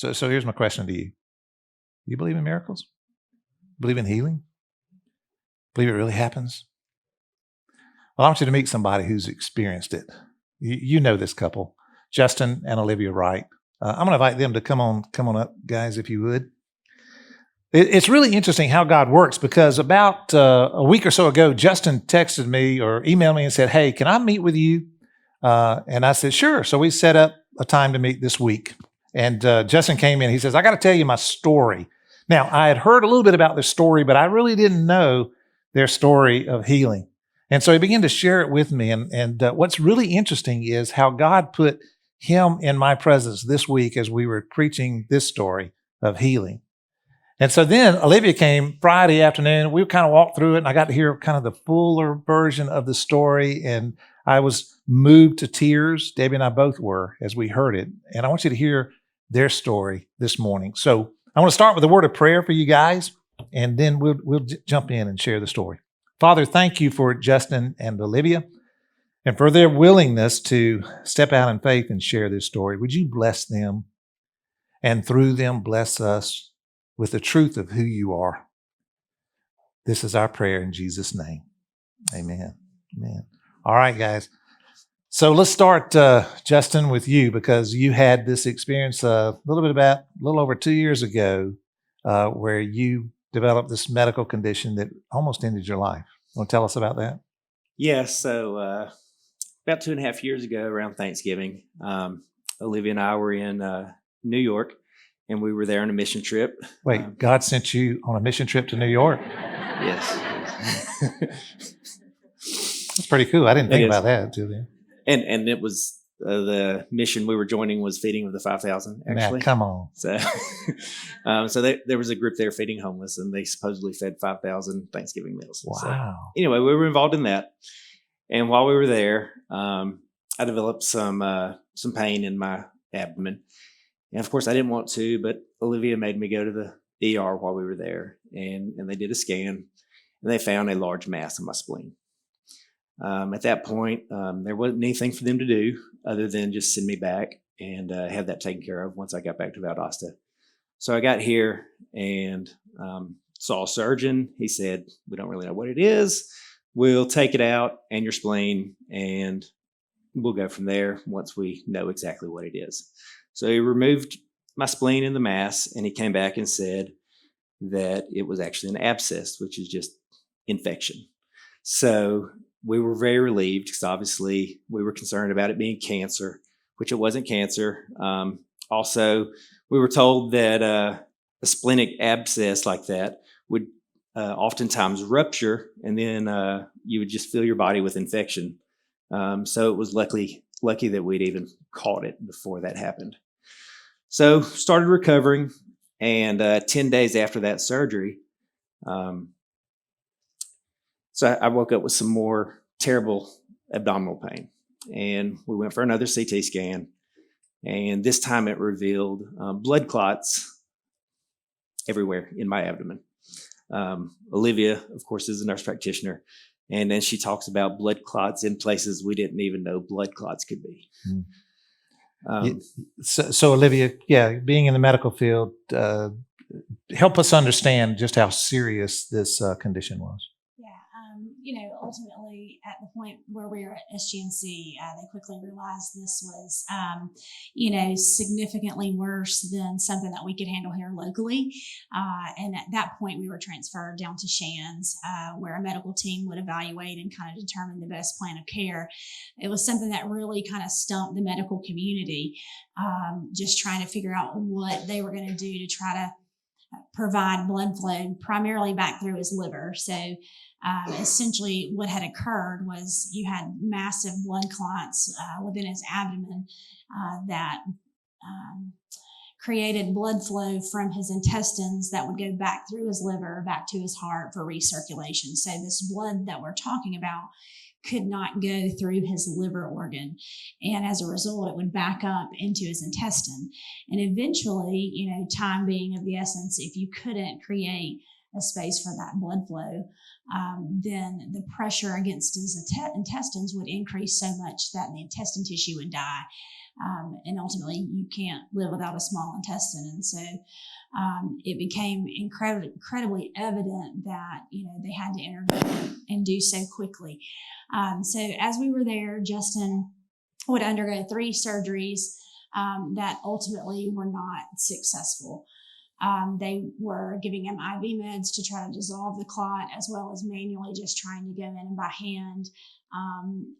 So here's my question to you. You believe in miracles? Believe in healing? Believe it really happens? Well, I want you to meet somebody who's experienced it. You know this couple, Justin and Olivia Wright. I'm going to invite them to come on up, guys, if you would. It's really interesting how God works, because about a week or so ago, Justin texted me or emailed me and said, "Hey, can I meet with you?" And I said, "Sure." So we set up a time to meet this week. And Justin came in. He says, "I got to tell you my story." Now, I had heard a little bit about their story, but I really didn't know their story of healing. And so he began to share it with me. And what's really interesting is how God put him in my presence this week as we were preaching this story of healing. And so then Olivia came Friday afternoon. We kind of walked through it, and I got to hear kind of the fuller version of the story. And I was moved to tears. Debbie and I both were as we heard it. And I want you to hear their story this morning. So I want to start with a word of prayer for you guys, and then we'll jump in and share the story. Father, thank you for Justin and Olivia and for their willingness to step out in faith and share this story. Would you bless them, and through them bless us with the truth of who you are? This is our prayer in Jesus' name. Amen. Amen. All right, guys. So let's start, Justin, with you, because you had this experience a little over 2 years ago, where you developed this medical condition that almost ended your life. Want to tell us about that? Yeah. So about 2.5 years ago, around Thanksgiving, Olivia and I were in New York, and we were there on a mission trip. Wait, God sent you on a mission trip to New York? Yes. That's pretty cool. I didn't think about that until then. And it was the mission we were joining was feeding of the 5,000. Actually, now, come on. So there was a group there feeding homeless, and they supposedly fed 5,000 Thanksgiving meals. Wow. So, anyway, we were involved in that, and while we were there, I developed some pain in my abdomen, and of course I didn't want to, but Olivia made me go to the ER while we were there, and they did a scan, and they found a large mass in my spleen. At that point, there wasn't anything for them to do other than just send me back and have that taken care of once I got back to Valdosta. So I got here and saw a surgeon. He said, "We don't really know what it is. We'll take it out and your spleen, and we'll go from there once we know exactly what it is." So he removed my spleen and the mass, and he came back and said that it was actually an abscess, which is just infection. So we were very relieved, because obviously we were concerned about it being cancer, which it wasn't cancer. Also, we were told that a splenic abscess like that would oftentimes rupture, and then you would just fill your body with infection. So it was lucky that we'd even caught it before that happened. So started recovering, and 10 days after that surgery, so I woke up with some more terrible abdominal pain, and we went for another CT scan, and this time it revealed blood clots everywhere in my abdomen. Olivia, of course, is a nurse practitioner, and then she talks about blood clots in places we didn't even know blood clots could be. So Olivia, being in the medical field, help us understand just how serious this condition was. Ultimately at the point where we were at SGNC, they quickly realized this was, significantly worse than something that we could handle here locally. And at that point, we were transferred down to Shands, where a medical team would evaluate and kind of determine the best plan of care. It was something that really kind of stumped the medical community, just trying to figure out what they were going to do to try to provide blood flow primarily back through his liver. So essentially what had occurred was you had massive blood clots within his abdomen that created blood flow from his intestines that would go back through his liver, back to his heart for recirculation. So this blood that we're talking about could not go through his liver organ. And as a result, it would back up into his intestine. And eventually, time being of the essence, if you couldn't create a space for that blood flow, then the pressure against his intestines would increase so much that the intestine tissue would die. And ultimately, you can't live without a small intestine. And so it became incredibly evident that, they had to intervene and do so quickly. So as we were there, Justin would undergo 3 surgeries that ultimately were not successful. They were giving him IV meds to try to dissolve the clot, as well as manually just trying to go in and by hand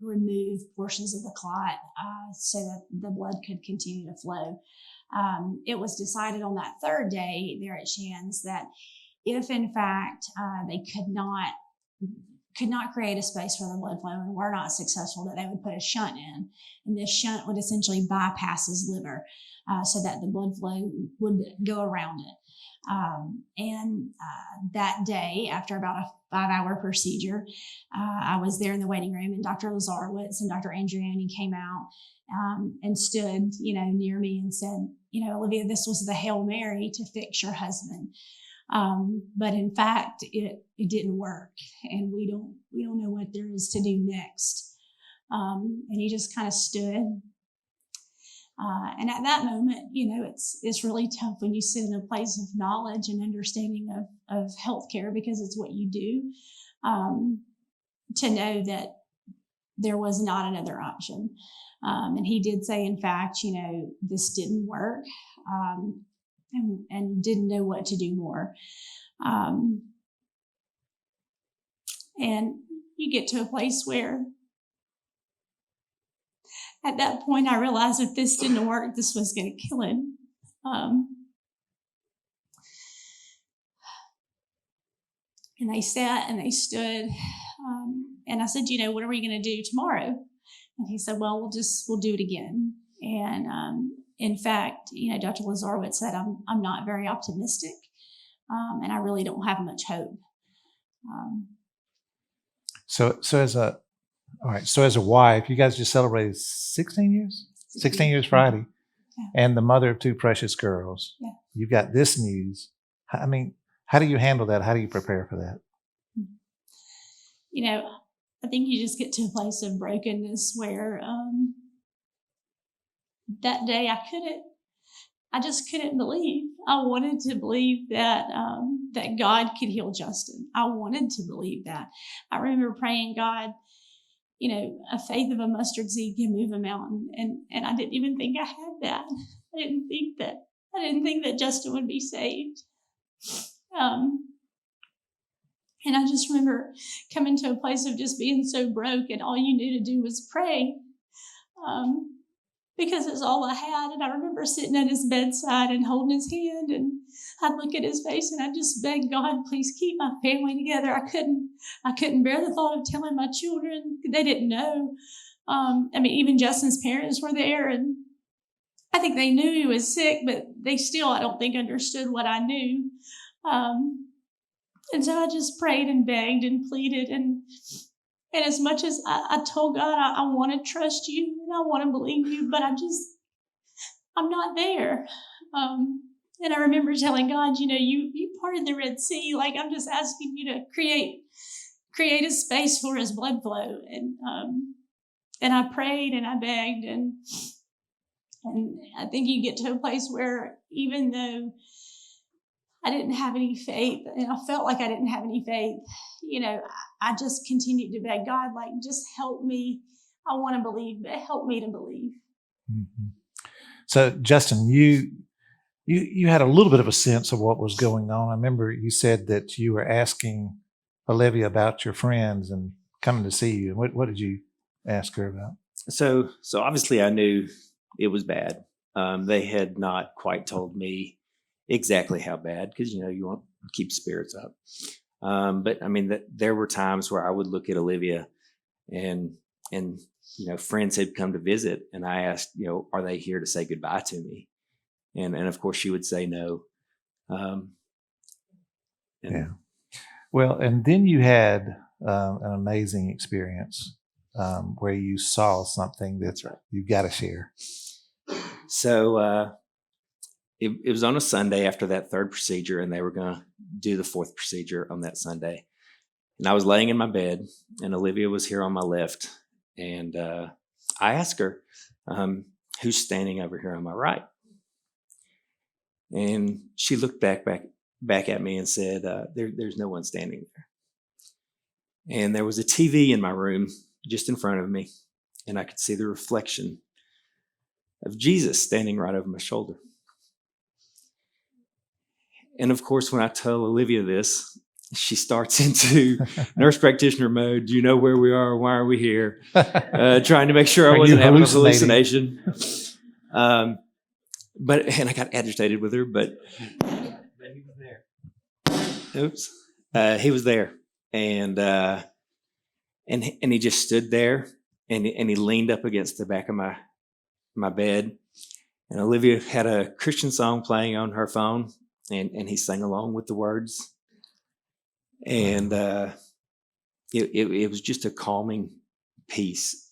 remove portions of the clot so that the blood could continue to flow. It was decided on that 3rd day there at Shands that if in fact they could not create a space for the blood flow and were not successful, that they would put a shunt in. And this shunt would essentially bypass his liver so that the blood flow would go around it. That day, after about a 5-hour procedure, I was there in the waiting room, and Dr. Lazarowitz and Dr. Andrioni came out and stood, near me and said, Olivia, this was the Hail Mary to fix your husband. But in fact, it didn't work, and we don't know what there is to do next. And he just kind of stood. And at that moment, it's really tough when you sit in a place of knowledge and understanding of healthcare, because it's what you do, to know that there was not another option. And he did say, in fact, this didn't work. And didn't know what to do more. And you get to a place where at that point I realized if this didn't work, this was going to kill him. And they sat and they stood. And I said, what are we going to do tomorrow? And he said, well, we'll do it again. And in fact, Dr. Lazarowitz said, I'm not very optimistic, and I really don't have much hope. So as a wife, you guys just celebrated 16 years? 16 years Friday. Yeah. And the mother of 2 precious girls. Yeah. You got this news. I mean, how do you handle that? How do you prepare for that? I think you just get to a place of brokenness where that day I just couldn't believe. I wanted to believe that that God could heal Justin. I wanted to believe that. I remember praying, God, a faith of a mustard seed can move a mountain, and I didn't even think I had that. I didn't think that Justin would be saved. And I just remember coming to a place of just being so broke, and all you knew to do was pray. Because it's all I had. And I remember sitting at his bedside and holding his hand, and I'd look at his face and I just begged God, please keep my family together. I couldn't bear the thought of telling my children. They didn't know. Even Justin's parents were there, and I think they knew he was sick, but they still, I don't think, understood what I knew. And so I just prayed and begged and pleaded, and as much as I told God, I want to trust you and I want to believe you, but I'm not there. And I remember telling God, you parted the Red Sea. Like, I'm just asking you to create a space for his blood flow. And I prayed and I begged, and I think you get to a place where even though I didn't have any faith, and I felt like I didn't have any faith, I just continued to beg God, like, just help me. I want to believe, but help me to believe. Mm-hmm. So, Justin, you had a little bit of a sense of what was going on. I remember you said that you were asking Olivia about your friends and coming to see you. What did you ask her about? So obviously I knew it was bad. They had not quite told me exactly how bad, because you want to keep spirits up. But there were times where I would look at Olivia, and friends had come to visit, and I asked, are they here to say goodbye to me? And of course she would say no. Yeah. Well, and then you had an amazing experience where you saw something that's right. You've got to share. So it was on a Sunday after that 3rd procedure, and they were going to do the 4th procedure on that Sunday. And I was laying in my bed, and Olivia was here on my left. And I asked her, who's standing over here on my right? And she looked back at me and said, there's no one standing there. And there was a TV in my room just in front of me, and I could see the reflection of Jesus standing right over my shoulder. And of course, when I tell Olivia this, she starts into nurse practitioner mode. Do you know where we are? Why are we here? Trying to make sure I wasn't having a hallucination. And I got agitated with her, but he was there. Oops. He was there. And he just stood there, and he leaned up against the back of my bed. And Olivia had a Christian song playing on her phone, and he sang along with the words. And it was just a calming peace.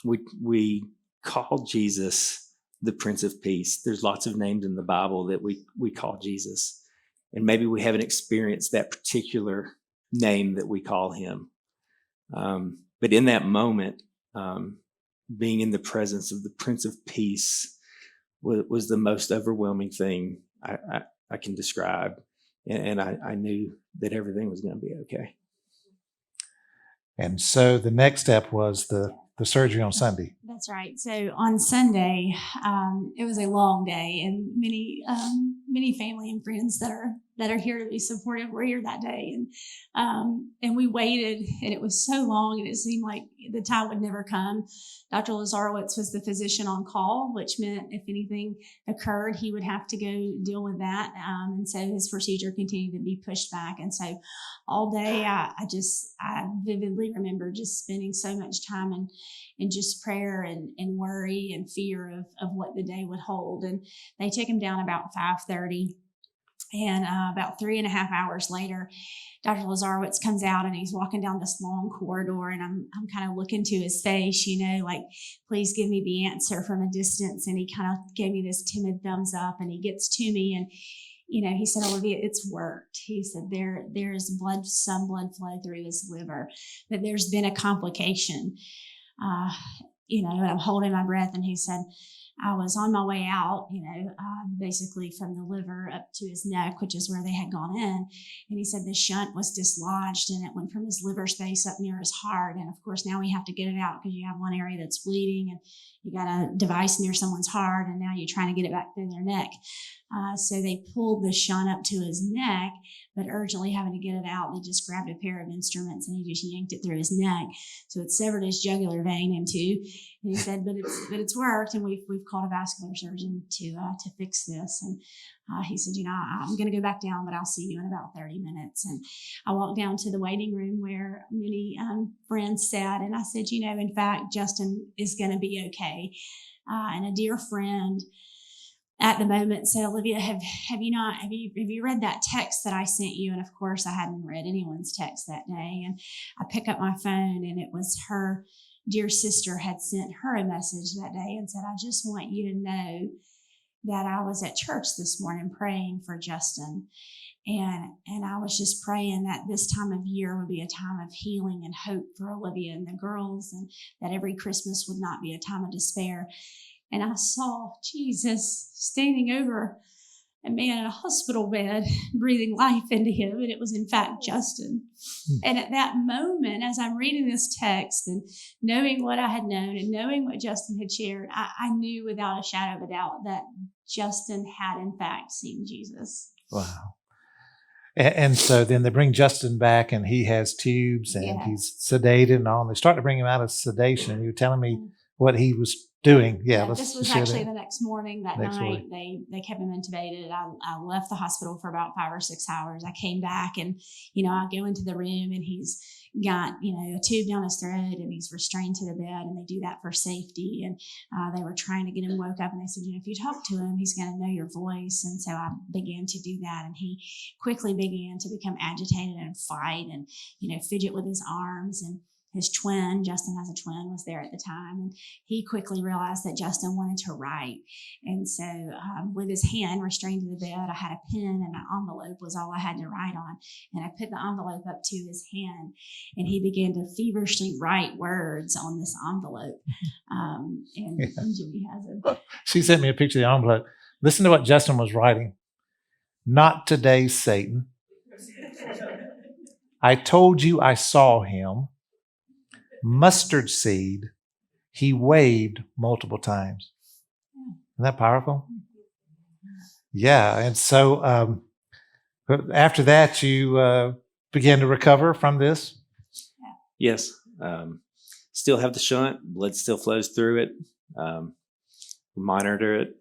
We call Jesus the Prince of Peace. There's lots of names in the Bible that we call Jesus, and maybe we haven't experienced that particular name that we call him. But in that moment, being in the presence of the Prince of Peace was the most overwhelming thing I can describe. And I knew that everything was going to be okay. And so the next step was the surgery on Sunday. That's right. So on Sunday, it was a long day, and many family and friends that are here to be supportive were here that day, and we waited, and it was so long, and it seemed like the time would never come. Dr. Lazarowitz was the physician on call, which meant if anything occurred, he would have to go deal with that, and so his procedure continued to be pushed back. And so all day, I vividly remember just spending so much time in just prayer and worry and fear of what the day would hold. And they took him down about 5:30. And about 3.5 hours later, Dr. Lazarowitz comes out, and he's walking down this long corridor, and I'm kind of looking to his face, like, please give me the answer from a distance. And he kind of gave me this timid thumbs up, and he gets to me, and he said, Olivia, it's worked. He said, there's some blood flow through his liver, that there's been a complication. And I'm holding my breath, and he said, I was on my way out, basically from the liver up to his neck, which is where they had gone in. And he said the shunt was dislodged, and it went from his liver space up near his heart. And of course, now we have to get it out because you have one area that's bleeding, and you got a device near someone's heart, and now you're trying to get it back through their neck. So they pulled the shunt up to his neck, but urgently having to get it out, they just grabbed a pair of instruments, and he just yanked it through his neck. So it severed his jugular vein in two. And he said, but it's worked, and we've called a vascular surgeon to fix this. And he said, I'm going to go back down, but I'll see you in about 30 minutes. And I walked down to the waiting room where many friends sat, and I said, in fact, Justin is going to be okay. And a dear friend at the moment said, Olivia, have you read that text that I sent you? And of course, I hadn't read anyone's text that day. And I pick up my phone, and it was her dear sister had sent her a message that day and said, I just want you to know that I was at church this morning praying for Justin. And I was just praying that this time of year would be a time of healing and hope for Olivia and the girls, and that every Christmas would not be a time of despair. And I saw Jesus standing over a man in a hospital bed, breathing life into him. And it was, in fact, Justin. And at that moment, as I'm reading this text and knowing what I had known and knowing what Justin had shared, I knew without a shadow of a doubt that Justin had, in fact, seen Jesus. Wow. And so then they bring Justin back, and he has tubes, and he's sedated and all. And they start to bring him out of sedation. You were telling me what he was doing. This was actually the next morning. That night, they kept him intubated. I left the hospital for about 5 or 6 hours. I came back, and I go into the room, and he's got a tube down his throat, and he's restrained to the bed, and they do that for safety. And they were trying to get him woke up, and they said, if you talk to him, he's going to know your voice. And so I began to do that, and he quickly began to become agitated and fight, and fidget with his arms. And his twin, Justin has a twin, was there at the time. And he quickly realized that Justin wanted to write. And so with his hand restrained to the bed, I had a pen and an envelope was all I had to write on. And I put the envelope up to his hand and he began to feverishly write words on this envelope. And Jimmy has it. She sent me a picture of the envelope. Listen to what Justin was writing. Not today, Satan. I told you I saw him. Mustard seed. He waved multiple times. Isn't that powerful? Yeah. And so after that, you began to recover from this? Yes. Still have the shunt. Blood still flows through it. Monitor it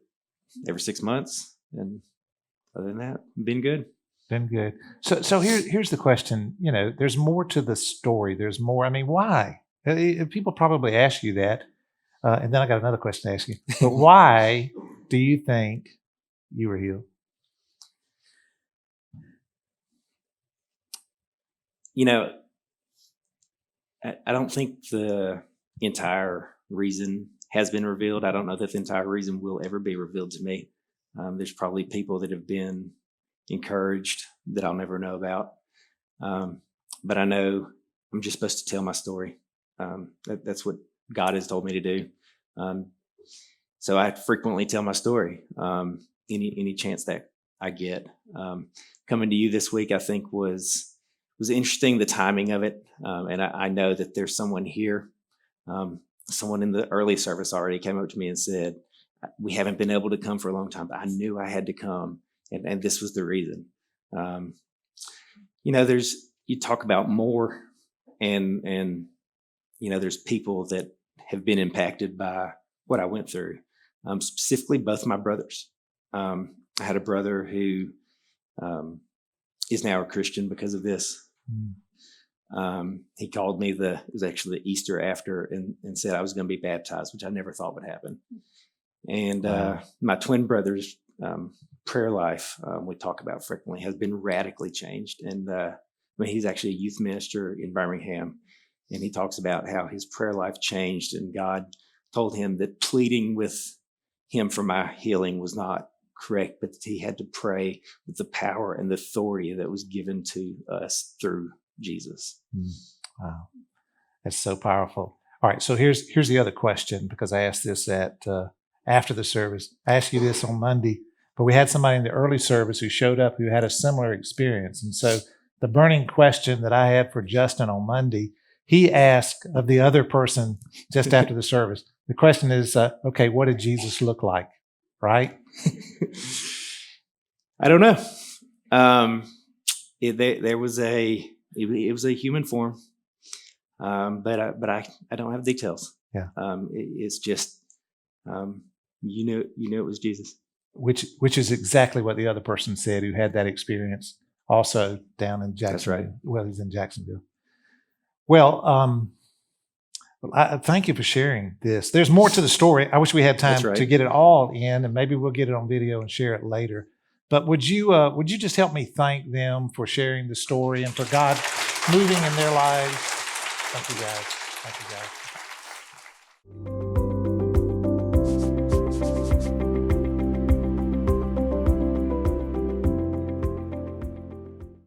every 6 months. And other than that, been good. Been good. So here's the question. You know, there's more to the story. There's more. I mean, why? People probably ask you that. And then I got another question to ask you. But why do you think you were healed? You know, I don't think the entire reason has been revealed. I don't know that the entire reason will ever be revealed to me. There's probably people that have been encouraged that I'll never know about. But I know I'm just supposed to tell my story. That's what God has told me to do. So I frequently tell my story, any chance that I get. Coming to you this week, I think was interesting, the timing of it. And I know that there's someone here, someone in the early service already came up to me and said, we haven't been able to come for a long time, but I knew I had to come. And this was the reason. You know, you talk about more and, you know, there's people that have been impacted by what I went through. Specifically, both my brothers. I had a brother who is now a Christian because of this. He called me it was actually the Easter after and said I was going to be baptized, which I never thought would happen. And my twin brother's prayer life, we talk about frequently, has been radically changed. And he's actually a youth minister in Birmingham. And he talks about how his prayer life changed and God told him that pleading with him for my healing was not correct, but that he had to pray with the power and the authority that was given to us through Jesus. Wow. That's so powerful. All right. So here's the other question, because I asked this after the service. I asked you this on Monday, but we had somebody in the early service who showed up who had a similar experience. And so the burning question that I had for Justin on Monday, he asked of the other person just after the service. The question is, okay, what did Jesus look like? Right? I don't know. It was a human form, but I don't have details. Yeah. It's just you knew it was Jesus. Which is exactly what the other person said who had that experience also down in Jacksonville. That's right. Well, he's in Jacksonville. Well, I thank you for sharing this. There's more to the story. I wish we had time to get it all in, and maybe we'll get it on video and share it later. But would you just help me thank them for sharing the story and for God moving in their lives? Thank you, guys. Thank you, guys.